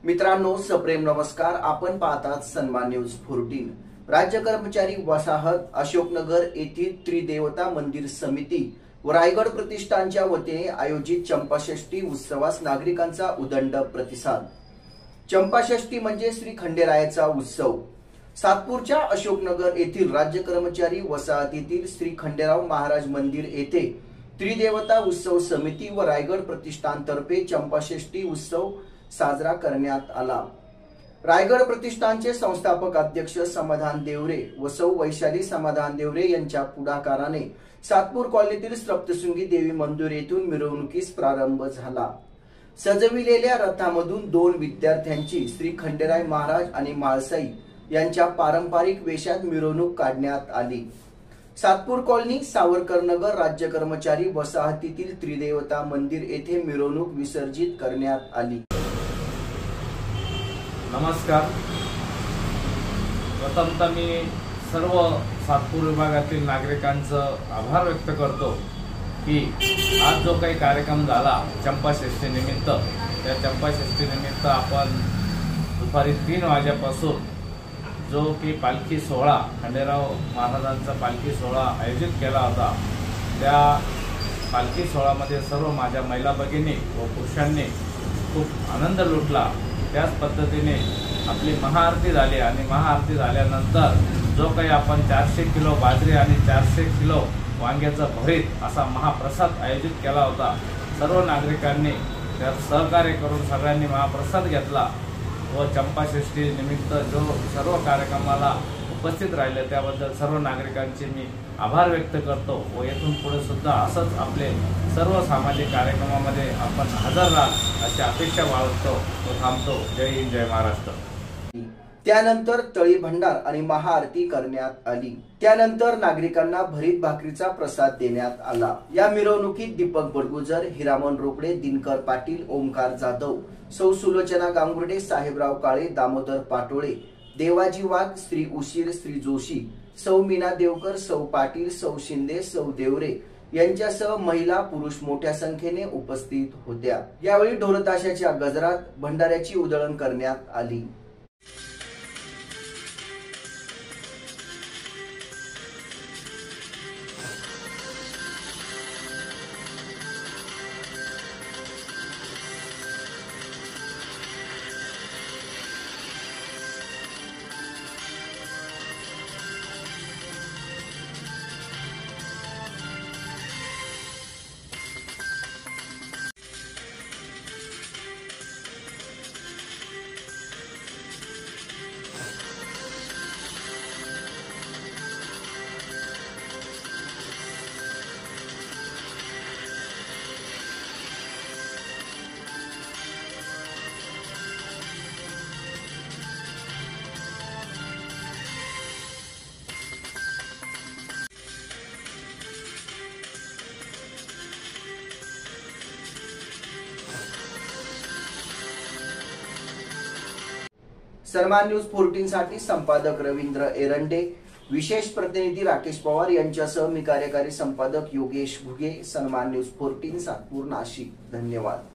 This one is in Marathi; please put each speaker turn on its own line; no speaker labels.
मित्रांनो, सप्रेम नमस्कार। आपण पाहतात सन्मान न्यूज 14। राज्य कर्मचारी वसाहत अशोकनगर येथील त्रिदेवता मंदिर समिती व रायगड प्रतिष्ठानच्या वतीने आयोजित चंपाषष्ठी उत्सवास नागरिकांचा उदंड प्रतिसाद। चंपाषष्ठी म्हणजे श्री खंडेरायाचा उत्सव। सातपूरच्या अशोकनगर येथील राज्य कर्मचारी वसाहतीतील श्री खंडेराव महाराज मंदिर येथे त्रिदेवता उत्सव समिती व रायगड प्रतिष्ठानतर्फे चंपाषष्ठी उत्सव साजरा करण्यात आला। रायगड प्रतिष्ठानचे संस्थापक अध्यक्ष समाधान देवरे व सौ वैशाली समाधान देवरे यांच्या पुढाकाराने सातपूर कॉलनीतील सप्तशृंगी देवी मंदिर येथून मिरवणुकीस प्रारंभ झाला। सजविलेल्या रथामधून दोन विद्यार्थ्यांची श्री खंडेराय महाराज आणि माळसाई यांच्या पारंपरिक वेशात मिरवणूक काढण्यात आली। सातपूर कॉलनी सावरकर नगर राज्य कर्मचारी वसाहतीतील त्रिदेवता मंदिर येथे मिरवणूक विसर्जित करण्यात आली।
नमस्कार। प्रथमतः मी सर्व सातपूर विभागातील नागरिकांचं आभार व्यक्त करतो की आज जो काही कार्यक्रम झाला चंपाषष्ठी निमित्त, त्या चंपाषष्ठी निमित्त आपण दुपारी 3 वाजेपासून जो की पालखी सोहळा खंडेराव महाराजांचा पालखी सोहळा आयोजित केला होता, त्या पालखी सोहळ्यामध्ये सर्व माझ्या महिला भगिनी व पुरुषांनी खूप आनंद लुटला। त्याच पद्धतीने आपली महाआरती झाली आणि महाआरती झाल्यानंतर जो काही आपण 400 किलो बाजरी आणि 400 किलो वांग्याचं भरीत असा महाप्रसाद आयोजित केला होता। सर्व नागरिकांनी त्यात सहकार्य करून सगळ्यांनी महाप्रसाद घेतला व चंपाषष्ठी निमित्त जो सर्व कार्यक्रमाला उपस्थित राहिले त्याबद्दल सर्व नागरिकांचे मी आभार व्यक्त करतो व येथून पुढे सुद्धा असंच आपले सर्व सामाजिक कार्यक्रमामध्ये आपण हजर राहा अशी अपेक्षा बाळगतो व थांबतो। जय हिंद, जय महाराष्ट्र।
त्यानंतर तळी भंडार आणि महाआरती करण्यात आली। त्यानंतर नागरिकांना भरीत भाकरीचा प्रसाद देण्यात आला। या मिरवणुकीत दीपक बडगुजर, हिरामन रोकडे, दिनकर पाटील, ओमकार जाधव, सौ सुलोचना गांगुर्डे, साहेबराव काळे, दामोदर पाटोळे, देवाजी वाघ, श्री उशीर, श्री जोशी, सौ मीना देवकर, सौ पाटील, सौ शिंदे, सौ देवरे यांच्यासह महिला पुरुष मोठ्या संख्येने उपस्थित होत्या। यावेळी ढोलताशाच्या गजरात भंडाऱ्याची उधळण करण्यात आली। सन्मान न्यूज 14 साठी संपादक रवींद्र एरंडे, विशेष प्रतिनिधी राकेश पवार यांच्यासह मी कार्यकारी संपादक योगेश घुगे। सन्मान न्यूज 14 सातपूर, नाशिक। धन्यवाद।